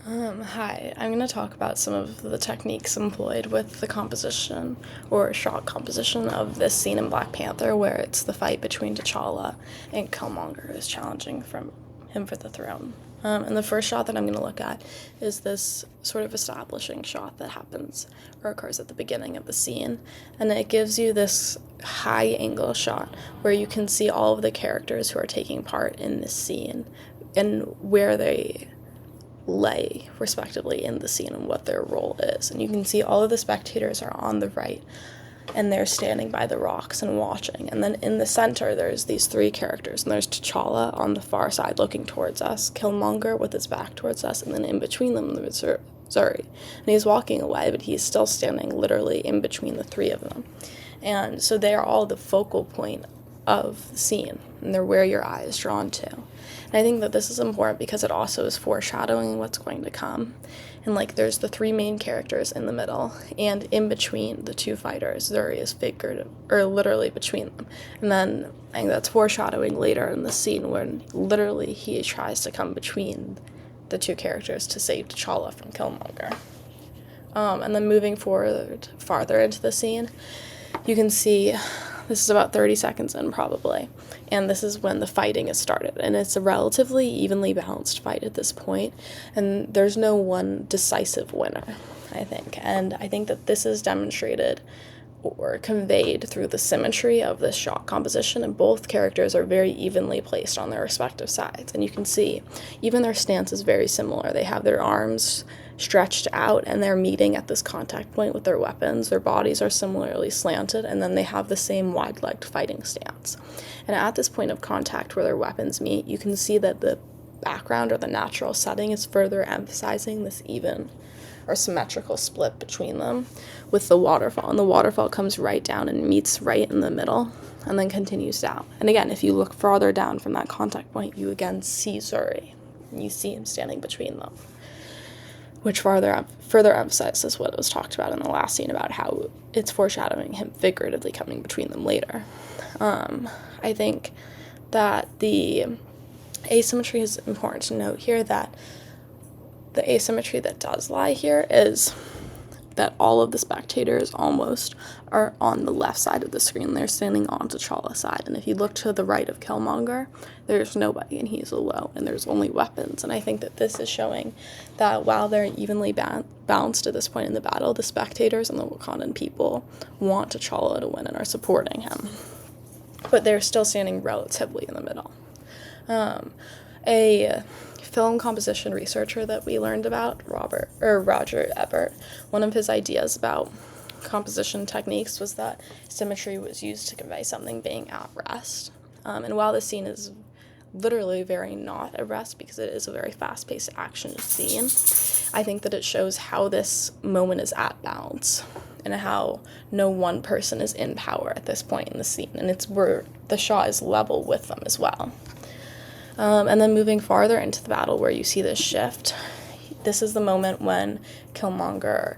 Hi, I'm going to talk about some of the techniques employed with the composition or shot composition of this scene in Black Panther where it's the fight between T'Challa and Killmonger is challenging from him for the throne. And the first shot that I'm going to look at is this sort of establishing shot that happens or occurs at the beginning of the scene. And it gives you this high angle shot where you can see all of the characters who are taking part in this scene and where they lay respectively in the scene and what their role is. And you can see all of the spectators are on the right and they're standing by the rocks and watching. And then in the center there's these three characters, and there's T'Challa on the far side looking towards us, Killmonger with his back towards us, and then in between them there's Zuri. And he's walking away, but he's still standing literally in between the three of them. And so they are all the focal point of the scene, and they're where your eye is drawn to. And I think that this is important because it also is foreshadowing what's going to come. And there's the three main characters in the middle, and in between the two fighters, Zuri is figured, or literally between them. And then I think that's foreshadowing later in the scene when literally he tries to come between the two characters to save T'Challa from Killmonger. And then moving forward farther into the scene, you can see this is about 30 seconds in probably, and this is when the fighting has started, and it's a relatively evenly balanced fight at this point, and there's no one decisive winner, I think. And I think that this is demonstrated or conveyed through the symmetry of this shot composition, and both characters are very evenly placed on their respective sides. And you can see even their stance is very similar. They have their arms stretched out and they're meeting at this contact point with their weapons. Their bodies are similarly slanted, and then they have the same wide-legged fighting stance. And at this point of contact where their weapons meet, you can see that the background or the natural setting is further emphasizing this even or symmetrical split between them with the waterfall. And the waterfall comes right down and meets right in the middle and then continues down. And again, if you look farther down from that contact point, you again see Zuri. And you see him standing between them, which further emphasizes what was talked about in the last scene about how it's foreshadowing him figuratively coming between them later. I think that the asymmetry is important to note here, that the asymmetry that does lie here is that all of the spectators almost are on the left side of the screen. They're standing on T'Challa's side. And if you look to the right of Killmonger, there's nobody and he's alone and there's only weapons. And I think that this is showing that while they're evenly balanced at this point in the battle, the spectators and the Wakandan people want T'Challa to win and are supporting him. But they're still standing relatively in the middle. A film composition researcher that we learned about, Roger Ebert, one of his ideas about composition techniques was that symmetry was used to convey something being at rest. And while the scene is literally very not at rest because it is a very fast-paced action scene, I think that it shows how this moment is at balance and how no one person is in power at this point in the scene, and it's where the shot is level with them as well. And then moving farther into the battle where you see this shift, this is the moment when Killmonger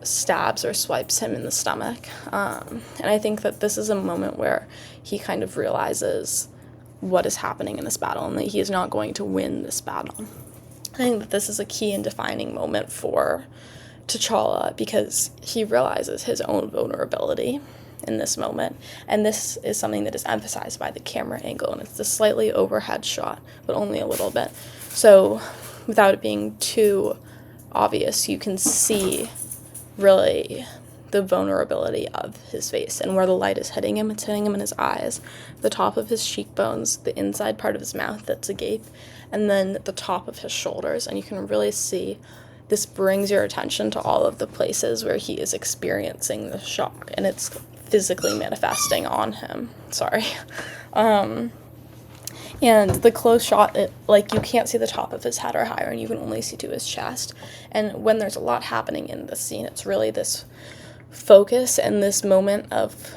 stabs or swipes him in the stomach. And I think that this is a moment where he kind of realizes what is happening in this battle and that he is not going to win this battle. I think that this is a key and defining moment for T'Challa because he realizes his own vulnerability in this moment, and this is something that is emphasized by the camera angle, and it's a slightly overhead shot, but only a little bit. So without it being too obvious, you can see really the vulnerability of his face and where the light is hitting him. It's hitting him in his eyes, the top of his cheekbones, the inside part of his mouth that's agape, and then the top of his shoulders. And you can really see this brings your attention to all of the places where he is experiencing the shock, and it's physically manifesting on him. And the close shot, you can't see the top of his head or higher, and you can only see to his chest. And when there's a lot happening in the scene, it's really this focus and this moment of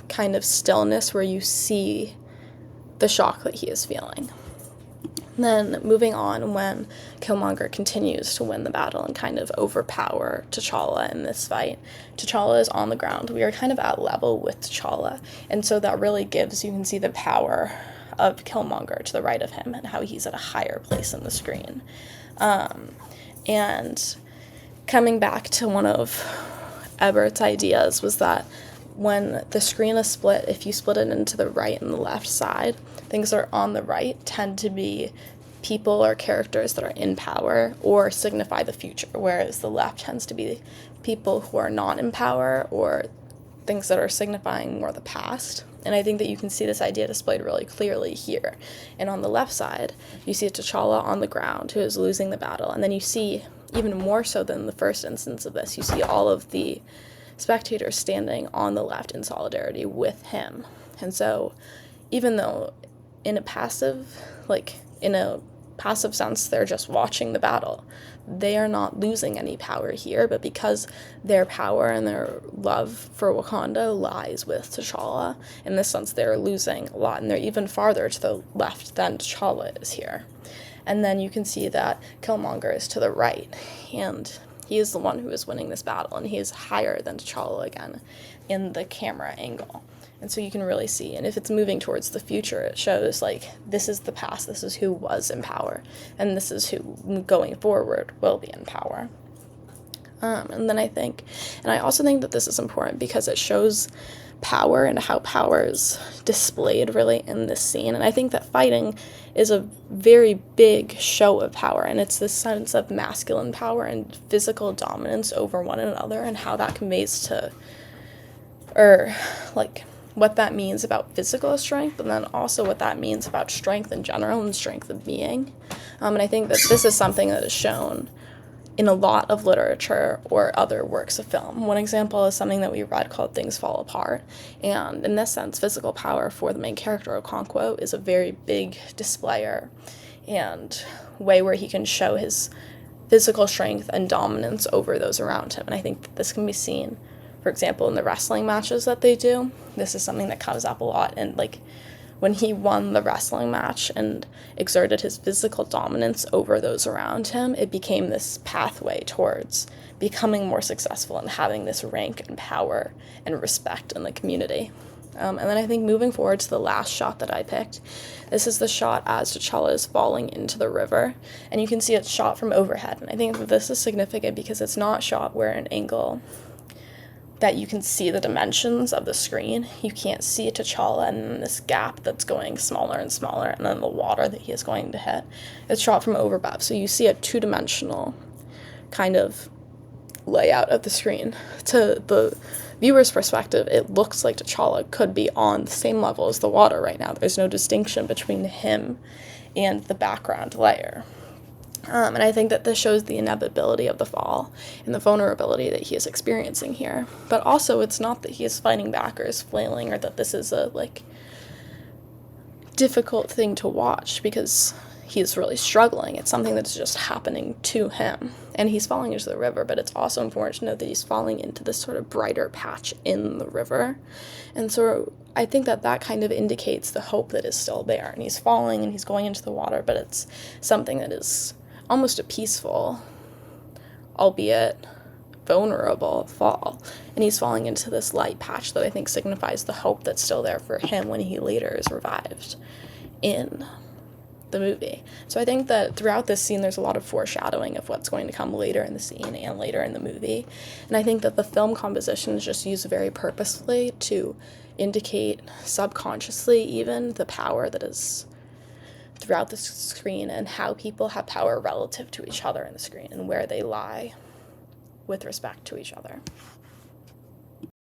kind of stillness where you see the shock that he is feeling. Then moving on, when Killmonger continues to win the battle and kind of overpower T'Challa in this fight, T'Challa is on the ground. We are kind of at level with T'Challa, and so that really gives, you can see the power of Killmonger to the right of him and how he's at a higher place in the screen. And coming back to one of Ebert's ideas was that when the screen is split, if you split it into the right and the left side, things that are on the right tend to be people or characters that are in power or signify the future, whereas the left tends to be people who are not in power or things that are signifying more the past. And I think that you can see this idea displayed really clearly here. And on the left side, you see T'Challa on the ground who is losing the battle. And then you see, even more so than the first instance of this, you see all of the spectators standing on the left in solidarity with him. And so even though in a passive sense, they're just watching the battle, they are not losing any power here, but because their power and their love for Wakanda lies with T'Challa, in this sense, they're losing a lot, and they're even farther to the left than T'Challa is here. And then you can see that Killmonger is to the right, and he is the one who is winning this battle, and he is higher than T'Challa again in the camera angle. And so you can really see, and if it's moving towards the future, it shows, like, this is the past, this is who was in power, and this is who, going forward, will be in power. And then I also think that this is important because it shows power and how power is displayed really in this scene. And I think that fighting is a very big show of power, and it's this sense of masculine power and physical dominance over one another, and how that conveys to, or like, what that means about physical strength, and then also what that means about strength in general and strength of being. And I think that this is something that is shown in a lot of literature or other works of film. One example is something that we read called Things Fall Apart. And in this sense, physical power for the main character, Okonkwo, is a very big displayer and way where he can show his physical strength and dominance over those around him. And I think that this can be seen, for example, in the wrestling matches that they do. This is something that comes up a lot, and like when he won the wrestling match and exerted his physical dominance over those around him, it became this pathway towards becoming more successful and having this rank and power and respect in the community. And then I think moving forward to the last shot that I picked, this is the shot as T'Challa is falling into the river, and you can see it's shot from overhead. And I think that this is significant because it's not shot where an angle that you can see the dimensions of the screen. You can't see T'Challa and then this gap that's going smaller and smaller, and then the water that he is going to hit. It's shot from above, so you see a two-dimensional kind of layout of the screen. To the viewer's perspective, it looks like T'Challa could be on the same level as the water right now. There's no distinction between him and the background layer. And I think that this shows the inevitability of the fall and the vulnerability that he is experiencing here. But also, it's not that he is fighting back or is flailing, or that this is a, difficult thing to watch because he's really struggling. It's something that's just happening to him. And he's falling into the river, but it's also important to note that he's falling into this sort of brighter patch in the river. And so I think that that kind of indicates the hope that is still there. And he's falling and he's going into the water, but it's something that is almost a peaceful, albeit vulnerable fall. And he's falling into this light patch that I think signifies the hope that's still there for him when he later is revived in the movie. So I think that throughout this scene, there's a lot of foreshadowing of what's going to come later in the scene and later in the movie. And I think that the film composition is just used very purposefully to indicate subconsciously even the power that is throughout the screen and how people have power relative to each other in the screen and where they lie with respect to each other.